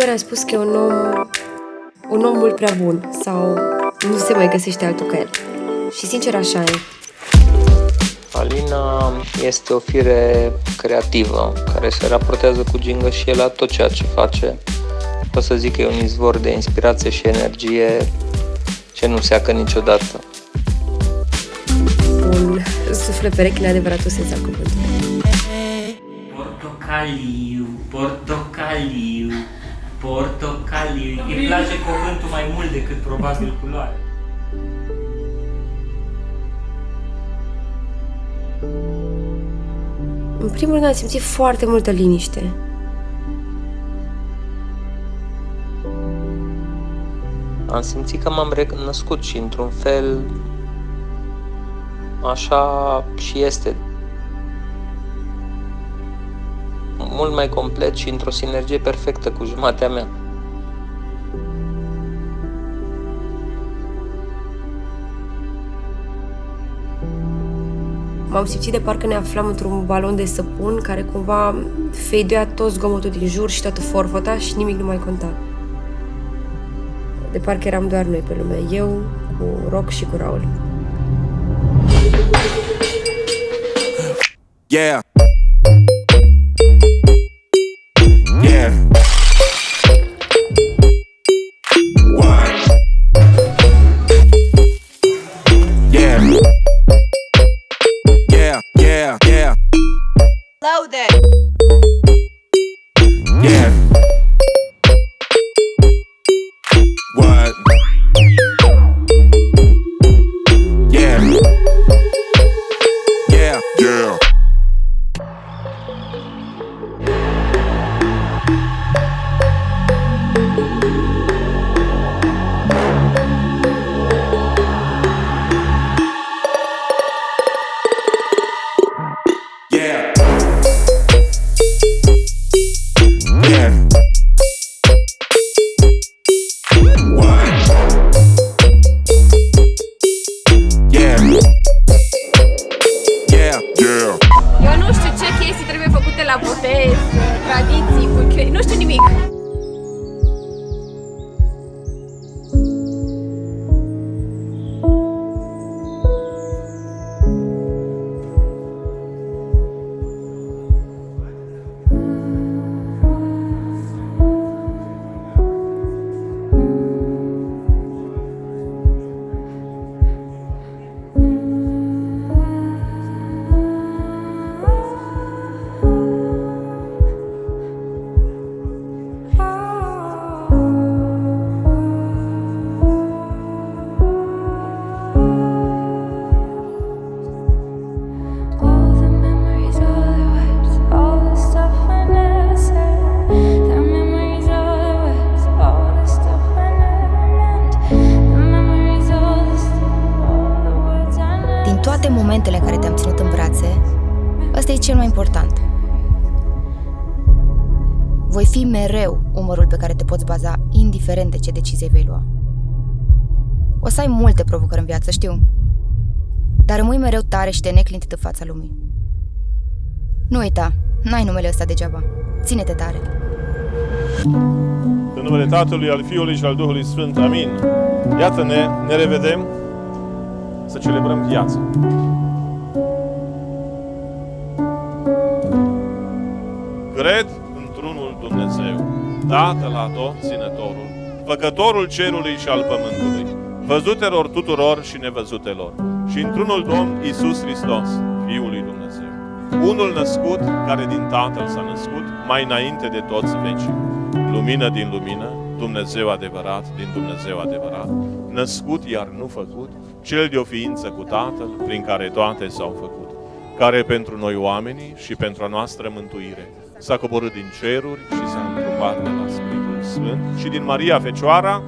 multe ori am spus că e un om mult prea bun sau nu se mai găsește altul ca el. Și sincer așa e. Alina este o fire creativă, care se raportează cu gingășie la tot ceea ce face. Pot să zic că e un izvor de inspirație și energie ce nu seacă niciodată. Un suflet pereche în adevăratul sens al cuvântului. Portocaliu, portocaliu, portocaliu. Îi place cuvântul mai mult decât probabil culoare. În primul rând am simțit foarte multă liniște. Am simțit că m-am renăscut și într-un fel așa și este. Mult mai complet și într-o sinergie perfectă cu jumatea mea. M-am simțit de parcă ne aflam într-un balon de săpun care cumva feiduia tot zgomotul din jur și toată forfota și nimic nu mai conta. De parcă eram doar noi pe lume, eu cu Roc și cu Raul. Yeah. Yeah. What? Yeah. Yeah, yeah, yeah. Load it. Yeah. What? Yeah. Yeah. Yeah. Yeah. Yeah. What? Yeah. Yeah. Yeah. Eu nu știu ce chestii trebuie făcute la botez, tradiții, nu știu nimic. All the memories, all the words, all the stuff I never said. The memories, all the words, all the stuff I never meant. The memories, all the stuff, all the words I never. Din toate momentele în care te-am ținut în brațe, ăsta e cel mai important. Voi fi mereu umărul pe care te poți baza, indiferent de ce decizie vei lua. O să ai multe provocări în viață, știu, dar rămâi mereu tare și de neclintit în fața lumii. Nu uita, n-ai numele ăsta degeaba. Ține-te tare. În numele Tatălui, al Fiului și al Duhului Sfânt. Amin. Iată-ne, ne revedem să celebrăm viața. Cred într-unul Dumnezeu, Tatăl Atot-Ținătorul, Făcătorul cerului și al pământului, văzutelor tuturor și nevăzutelor, și într-unul Domn Iisus Hristos, Fiul lui Dumnezeu, unul născut, care din Tatăl s-a născut, mai înainte de toți vecii, lumină din lumină, Dumnezeu adevărat din Dumnezeu adevărat, născut iar nu făcut, cel de o ființă cu Tatăl, prin care toate s-au făcut, care pentru noi oamenii și pentru a noastră mântuire s-a coborât din ceruri și s-a întrupat de la Spiritul Sfânt și din Maria Fecioara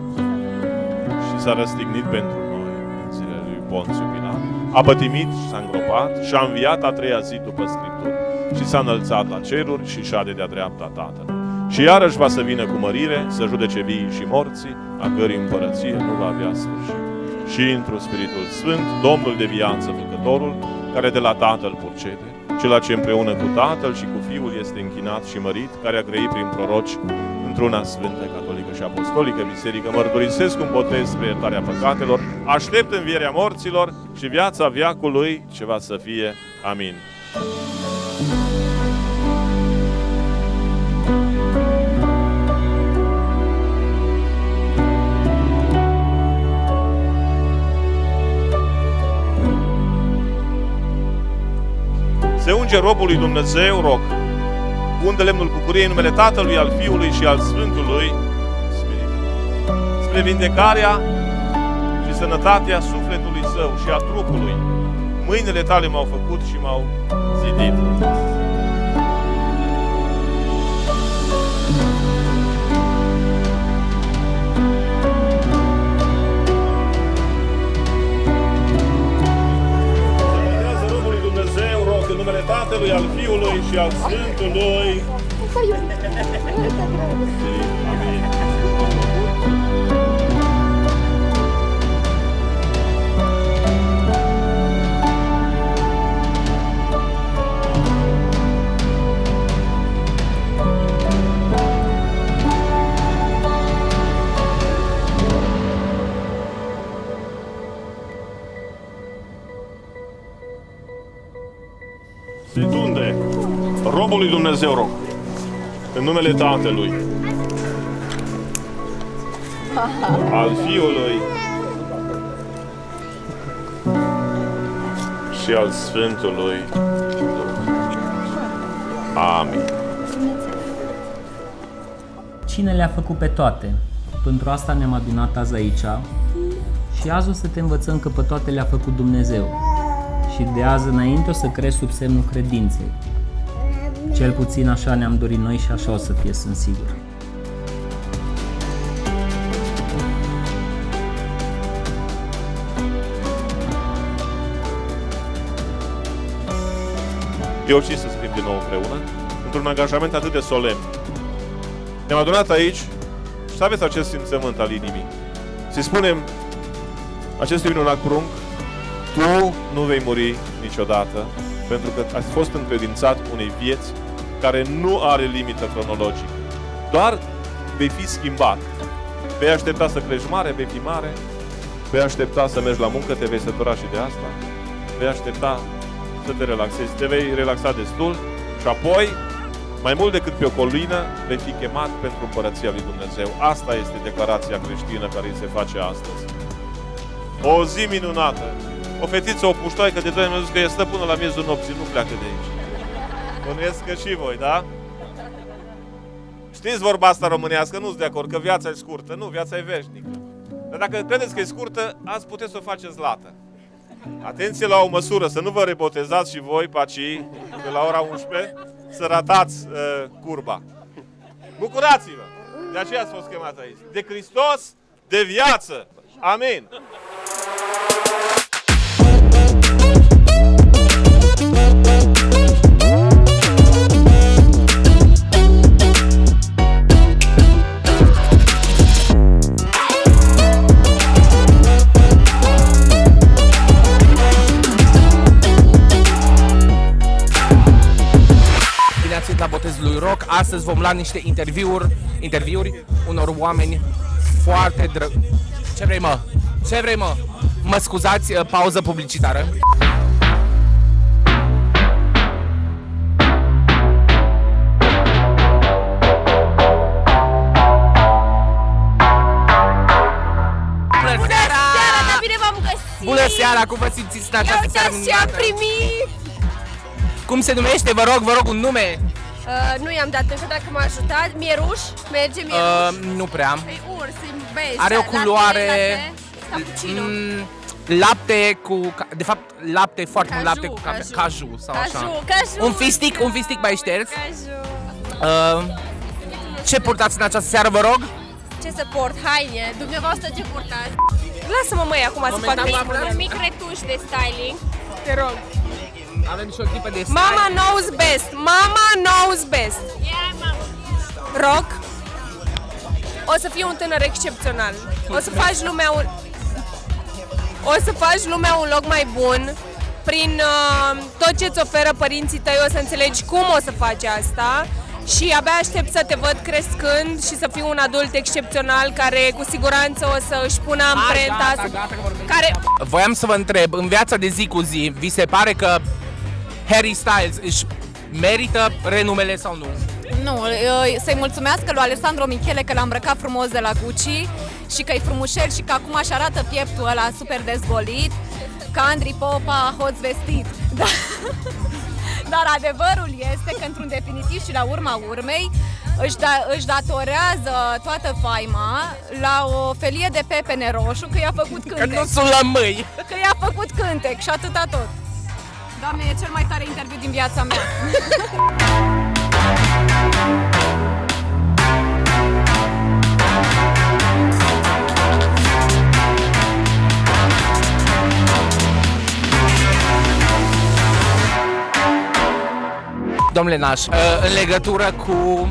și s-a răstignit pentru noi în zilele lui Ponțiu Pilat, a pătimit și s-a îngropat și a înviat a treia zi după Scripturi și s-a înălțat la ceruri și șade de-a dreapta Tatălui. Și iarăși va să vină cu mărire, să judece viii și morții, a cărei împărăție nu va avea sfârșit. Și într-un Spiritul Sfânt, Domnul de viață, Făcătorul, care de la Tatăl purcede, cel ce împreună cu Tatăl și cu Fiul este închinat și mărit, care a grăit prin proroci, într-una sfântă, catolică și apostolică biserică, mărturisesc un botez spre iertarea păcatelor, aștept învierea morților și viața veacului ce va să fie. Amin. Se unge robul lui Dumnezeu, rog. Unde lemnul bucuriei în numele Tatălui, al Fiului și al Sfântului Spirit. Spre vindecarea și sănătatea sufletului său și a trupului. Mâinile tale m-au făcut și m-au zidit. În numele Tatălui, al Fiului și al Sfântului. Amin. Se tunde robul lui Dumnezeu, rog, în numele Tatălui, al Fiului și al Sfântului Duh. Amin. Cine le-a făcut pe toate? Pentru asta ne-am adunat azi aici și azi o să te învățăm că pe toate le-a făcut Dumnezeu. Și de azi înainte o să crezi sub semnul credinței. Cel puțin așa ne-am dorit noi și așa o să fie, sunt sigur. Eu și să scriem din nou împreună, într-un angajament atât de solemn. Ne-am adunat aici și să aveți acest simțământ al inimii. Să-i spunem acestui minunat prunc: tu nu vei muri niciodată, pentru că ai fost încredințat unei vieți care nu are limită cronologică. Doar vei fi schimbat. Vei aștepta să crești mare, vei fi mare, vei aștepta să mergi la muncă, te vei sătura și de asta, vei aștepta să te relaxezi, te vei relaxa destul și apoi, mai mult decât pe o colină, vei fi chemat pentru Împărăția lui Dumnezeu. Asta este declarația creștină care îi se face astăzi. O zi minunată! O fetiță, o puștoaică de 2 ani mi-a zis că e stă până la miezul nopții, nu pleacă de aici. Bănuiesc că și voi, da? Știți vorba asta românească? Nu-s de acord, că viața e scurtă. Nu, viața e veșnică. Dar dacă credeți că e scurtă, azi puteți să o faceți lată. Atenție la o măsură, să nu vă rebotezați și voi, pacii, de la ora 11, să ratați curba. Bucurați-vă! De aceea ați fost chemat aici. De Hristos, de viață! Amin! La botezul lui Roc. Astăzi vom lua niște interviuri unor oameni foarte Ce vrei, mă? Ce vrei, mă? Mă scuzați, pauză publicitară. Bună seara, dar bine v-am găsit! Bună seara, cum vă simțiți în această seară minunată? Ce am primit! Cum se numește? Vă rog un nume. Nu i-am dat încă, dacă m-a ajutat. Mieruș? Merge Mieruș? Nu prea. Păi urs, beige. Are o culoare... Cappuccino. Lapte cu... De fapt, lapte, foarte mult lapte cu caju sau așa. Caju. Un fistic mai șterți. Caju. Ce purtați în această seară, vă rog? Ce să port? Haine. Dumneavoastră ce purtați? Lasă-mă, măi, acum să fac un mic retuș de styling. Te rog. Avem și o clipă de style. Mama knows best. Mama knows best. Roc, o să fii un tânăr excepțional. O să faci lumea un loc mai bun. Prin tot ce îți oferă părinții tăi o să înțelegi cum o să faci asta. și abia aștept să te văd crescând și să fiu un adult excepțional care cu siguranță o să își pună amprenta. Care... Voiam să vă întreb, în viața de zi cu zi, vi se pare că Harry Styles își merită renumele sau nu? Nu, să-i mulțumească lui Alessandro Michele că l-a îmbrăcat frumos de la Gucci și că e frumușel și că acum își arată pieptul ăla super dezgolit, ca Andrei Popa, hoț vestit. Dar adevărul este că, într-un definitiv și la urma urmei, își datorează toată faima la o felie de pepene roșu că i-a făcut cântec. Că nu sunt lămâi! Că i-a făcut cântec și atâta tot. Doamne, e cel mai tare interviu din viața mea. Domnule Naș, în legătură cu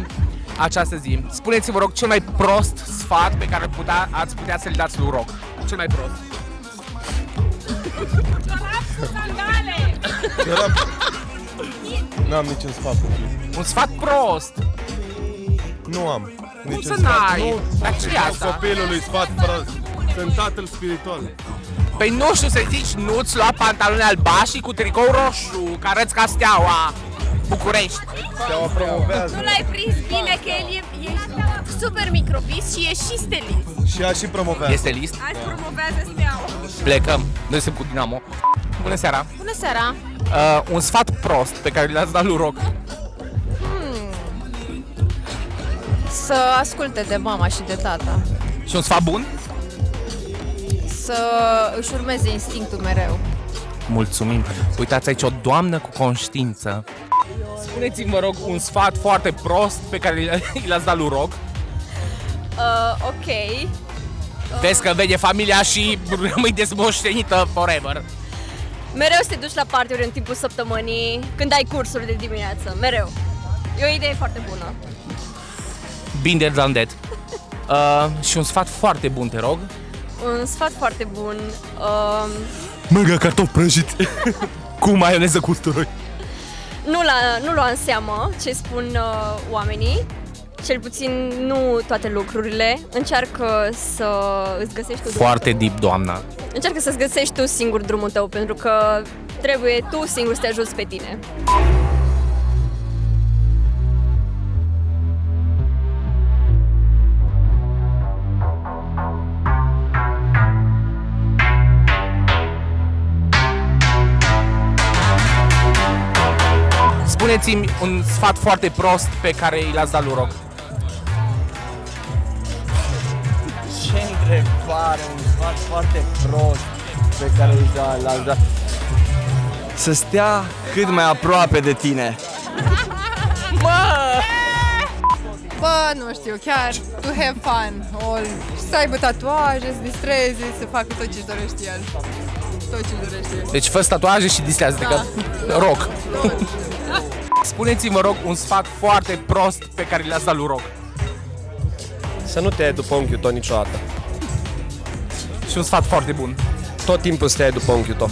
această zi, spuneți-vă rog cel mai prost sfat pe care ați putea să-l dați lui Roc. Cel mai prost. N-am niciun sfat. Un sfat prost. Nu am. Cum să n-ai? Dar ce e asta? Copilului sfat prost. Sunt tatăl spiritual. Păi nu știu să zici, nu-ți lua pantaloni albaștri cu tricou roșu, că arăți ca Steaua București. Steaua promovează. Nu l-ai prins bine că el e super microbist și e și stelist. Și ea și promovează. Este list? Azi promovează Steaua. Plecăm. Noi suntem cu Dinamo. Bună seara. Bună seara! Un sfat prost pe care l-ați dat lui Roc. Să asculte de mama și de tata. Și un sfat bun? Să își urmeze instinctul mereu. Mulțumim. Uitați aici o doamnă cu conștiință. Spuneți-mi, vă rog, un sfat foarte prost pe care l-ați dat lui Roc. Ok. Vezi că vede familia și rămâi dezmoștenită forever. Mereu să te duci la party-uri în timpul săptămânii, când ai cursuri de dimineață. Mereu. E o idee foarte bună. Bine de done that. Și un sfat foarte bun, te rog. Un sfat foarte bun. Măgă cartofi prăjiți cu maioneză cu usturoi. Nu lua în seamă ce spun oamenii. Cel puțin nu toate lucrurile. Încearcă să îți găsești tu Foarte deep, doamna. Încearcă să-ți găsești tu singur drumul tău, pentru că trebuie tu singur să te ajuți pe tine. Spuneți-mi un sfat foarte prost pe care l-ați dat lui Roc. Ce întrebare, un sfat foarte prost pe care l-ați dat. Să stea cât mai aproape de tine. Bă, nu știu, chiar to have fun, să aibă tatuaje, să distreze, să facă tot ce-și dorește el. Tot ce-și dorește el. Deci fă tatuaje și distrează-te, că Roc. Spuneți-mi, vă rog, un sfat foarte prost pe care l-ați dat lui Roc. Să nu te iei după unchiul tău niciodată. Și un sfat foarte bun. Tot timpul să te iei după unchiul tău.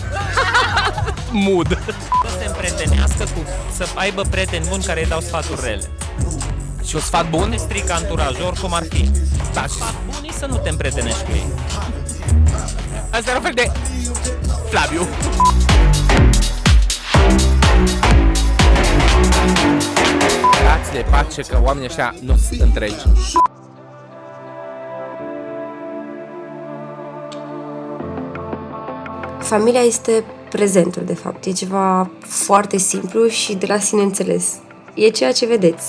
Mood. Să se împrietenească să aibă prieteni buni care îi dau sfaturi rele. Și un sfat bun? Nu te strică anturajul, oricum ar fi. Da, și sfat bun e să nu te împrietenești cu ei. Asta era un fel de Flaviu. Dați-le pace că oamenii ăștia nu sunt întregi. Familia este prezentul, de fapt. E ceva foarte simplu și de la sine înțeles. E ceea ce vedeți.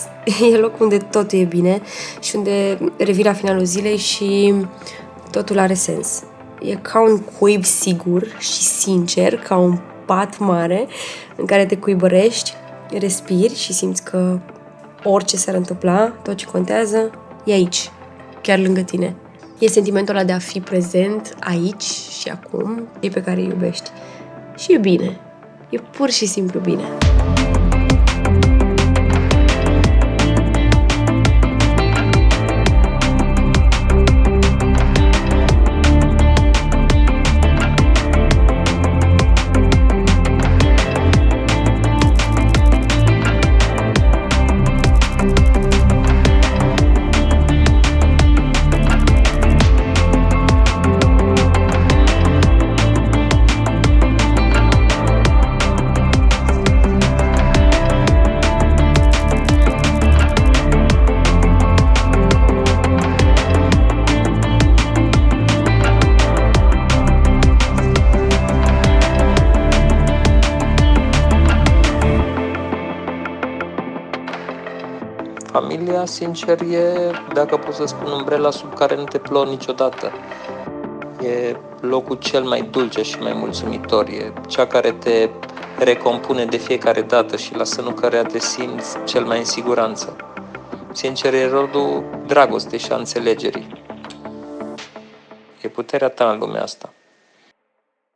E locul unde totul e bine și unde revii la finalul zilei și totul are sens. E ca un cuib sigur și sincer, ca un pat mare în care te cuibărești, respiri și simți că orice s-ar întâmpla, tot ce contează e aici, chiar lângă tine. E sentimentul ăla de a fi prezent aici și acum, cei pe care îi iubești. Și e bine. E pur și simplu bine. Familia, sincer, e, dacă pot să spun, umbrela sub care nu te plouă niciodată. E locul cel mai dulce și mai mulțumitor. E cea care te recompune de fiecare dată și la sânul căreia te simți cel mai în siguranță. Sincer, e rodul dragostei și a înțelegerii. E puterea ta în lumea asta.